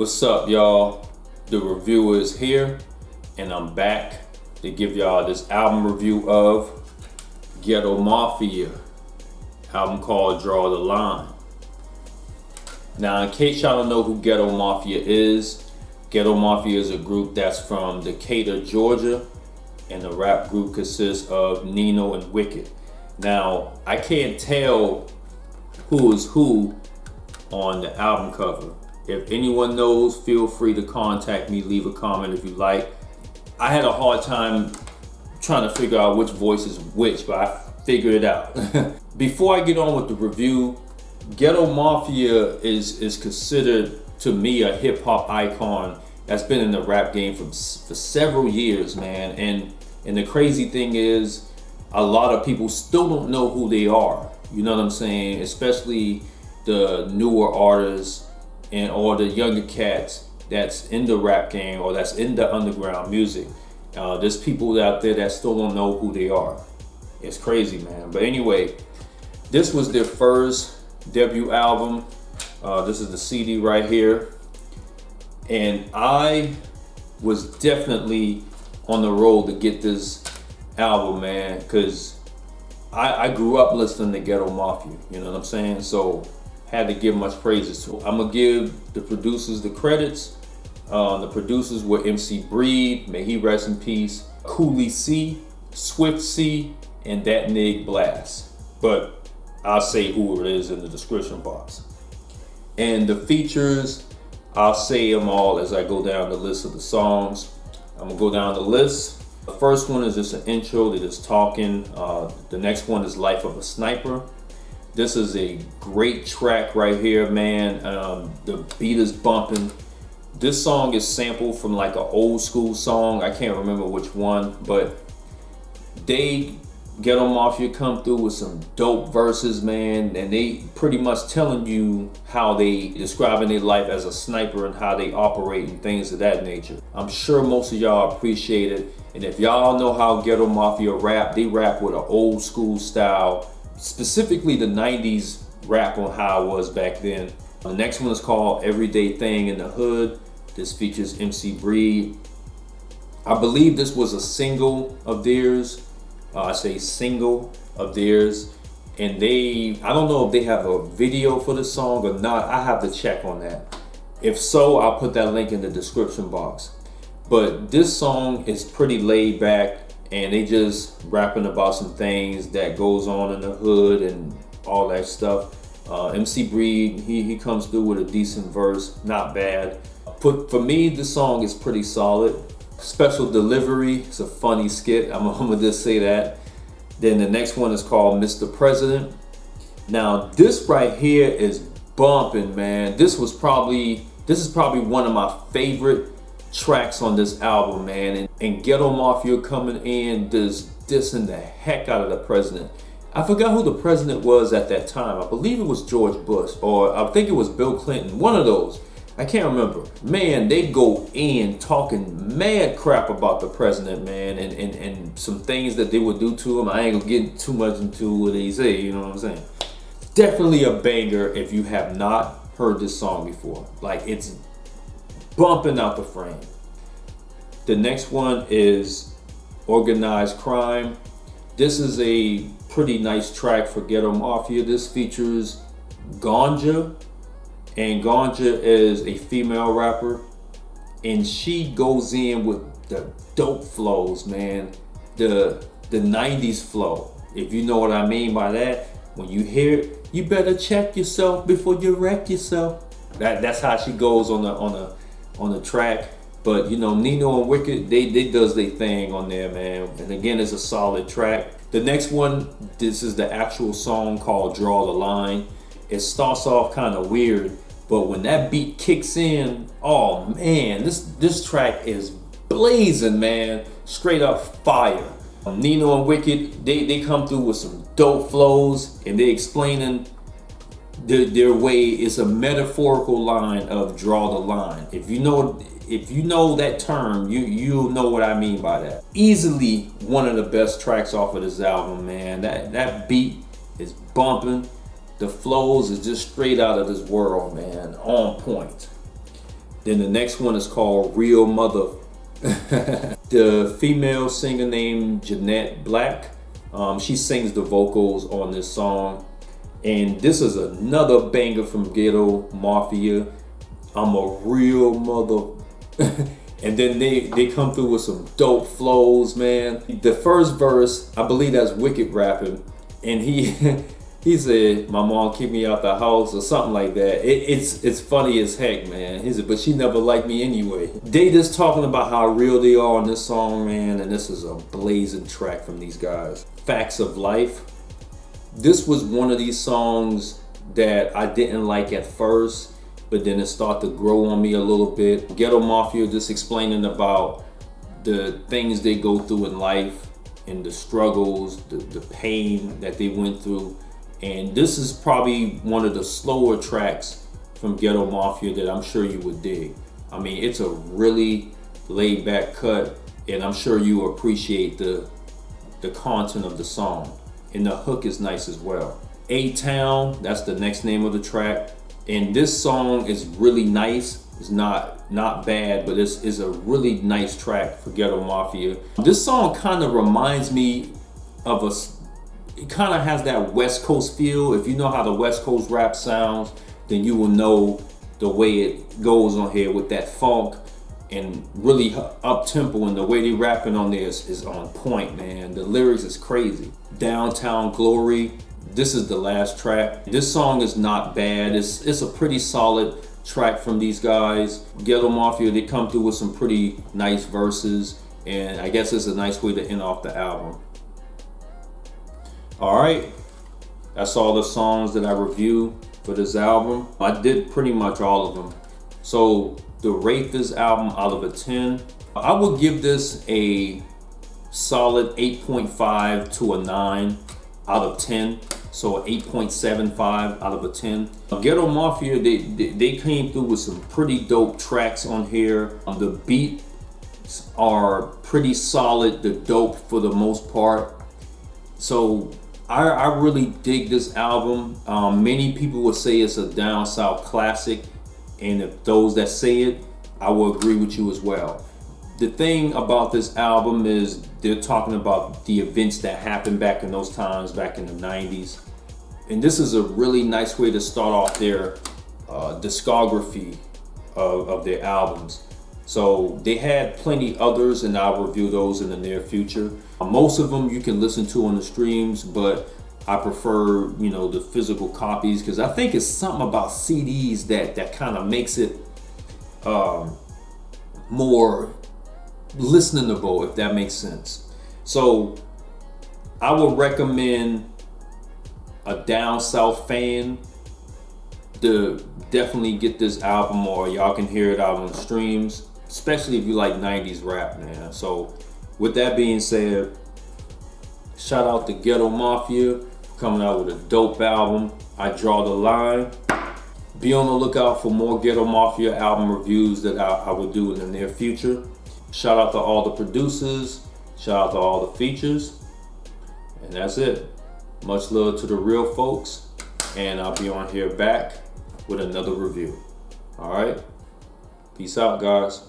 What's up, y'all? The reviewer is here, and I'm back to give y'all this album review of Ghetto Mafia, album called Draw the Line. Now, in case y'all don't know who Ghetto Mafia is a group that's from Decatur, Georgia, and the rap group consists of Nino and Wicked. Now, I can't tell who is who on the album cover. If anyone knows, feel free to contact me, leave a comment if you like. I had a hard time trying to figure out which voice is which, but I figured it out. Before I get on with the review, Ghetto Mafia is considered, to me, a hip hop icon that's been in the rap game for several years, man. And the crazy thing is, a lot of people still don't know who they are. You know what I'm saying? Especially the newer artists or the younger cats that's in the rap game or that's in the underground music. There's people out there that still don't know who they are. It's crazy, man. But anyway, this was their first debut album. This is the CD right here. And I was definitely on the road to get this album, man, because I grew up listening to Ghetto Mafia, you know what I'm saying? So had to give much praises to. I'm gonna give the producers the credits. The producers were MC Breed, may he rest in peace, Cooley C, Swift C, and Dat Nig Blast. But I'll say who it is in the description box. And the features, I'll say them all as I go down the list of the songs. I'm gonna go down the list. The first one is just an intro, they're just talking. The next one is Life of a Sniper. This is a great track right here, man. The beat is bumping. This song is sampled from like an old school song. I can't remember which one, but Ghetto Mafia come through with some dope verses, man. And they pretty much telling you how they describing their life as a sniper and how they operate and things of that nature. I'm sure most of y'all appreciate it. And if y'all know how Ghetto Mafia rap, they rap with an old school style. Specifically the 90s rap on how it was back then. The next one is called Everyday Thing in the Hood. This features MC Breed. I believe this was a single of theirs. I say single of theirs. And I don't know if they have a video for the song or not. I have to check on that. If so, I'll put that link in the description box. But this song is pretty laid back. And they just rapping about some things that goes on in the hood and all that stuff. MC Breed, he comes through with a decent verse, not bad. For me, this song is pretty solid. Special Delivery, it's a funny skit, I'm gonna just say that. Then the next one is called Mr. President. Now this right here is bumping, man. This is probably one of my favorite tracks on this album, man. And Ghetto Mafia coming in just dissing the heck out of the president. I forgot who the president was at that time. I believe it was George Bush, or I think it was Bill Clinton, one of those. I can't remember. Man, they go in talking mad crap about the president, man, and some things that they would do to him. I ain't gonna get too much into what they say, you know what I'm saying? Definitely a banger if you have not heard this song before. Like, it's bumping out the frame. The next one is Organized Crime. This is a pretty nice track for Ghetto Mafia. This features Ganja, and Ganja is a female rapper, and she goes in with the dope flows, man. The 90s flow. If you know what I mean by that, when you hear it, you better check yourself before you wreck yourself. That's how she goes on the track. But you know, Nino and Wicked, they does their thing on there, man. And again, it's a solid track. The next one, this is the actual song called Draw the Line. It starts off kind of weird, but when that beat kicks in, oh man, this track is blazing, man. Straight up fire. Nino and Wicked, they come through with some dope flows, and they explaining their way. Is a metaphorical line of draw the line. If you know that term, you'll know what I mean by that. Easily one of the best tracks off of this album, man. That beat is bumping. The flows is just straight out of this world, man. On point. Then the next one is called Real Mother. The female singer named Jeanette Black, she sings the vocals on this song. And this is another banger from Ghetto Mafia. I'm a real mother. And then they come through with some dope flows, man. The first verse, I believe that's Wicked rapping. And he said, my mom kicked me out the house or something like that. It's funny as heck, man. He said, but she never liked me anyway. They just talking about how real they are on this song, man. And this is a blazing track from these guys. Facts of Life. This was one of these songs that I didn't like at first, but then it started to grow on me a little bit. Ghetto Mafia just explaining about the things they go through in life and the struggles, the pain that they went through. And this is probably one of the slower tracks from Ghetto Mafia that I'm sure you would dig. I mean, it's a really laid back cut, and I'm sure you appreciate the content of the song. And the hook is nice as well. A-Town, that's the next name of the track. And this song is really nice. It's not bad, but it's a really nice track for Ghetto Mafia. This song kind of reminds me of it kind of has that West Coast feel. If you know how the West Coast rap sounds, then you will know the way it goes on here with that funk and really up tempo, and the way they rapping on this is on point, man. The lyrics is crazy. Downtown Glory, this is the last track. This song is not bad. It's a pretty solid track from these guys. Ghetto Mafia, they come through with some pretty nice verses, and I guess it's a nice way to end off the album. All right, that's all the songs that I reviewed for this album. I did pretty much all of them. So to rate this album out of a 10, I would give this a solid 8.5 to a 9 out of 10. So 8.75 out of a 10. Ghetto Mafia, they came through with some pretty dope tracks on here. The beats are pretty solid, the dope for the most part. So I really dig this album. Many people would say it's a down south classic, and if those that say it, I will agree with you as well. The thing about this album is they're talking about the events that happened back in those times, back in the 90s. And this is a really nice way to start off their discography of their albums. So they had plenty others, and I'll review those in the near future. Most of them you can listen to on the streams, but I prefer, you know, the physical copies, because I think it's something about CDs that kind of makes it more listenable, if that makes sense. So I would recommend a down south fan to definitely get this album, or y'all can hear it out on the streams, especially if you like 90s rap, man. So with that being said, shout out to Ghetto Mafia coming out with a dope album. I Draw the Line. Be on the lookout for more Ghetto Mafia album reviews that I will do in the near future. Shout out to all the producers. Shout out to all the features. And that's it. Much love to the real folks. And I'll be on here back with another review. All right. Peace out, guys.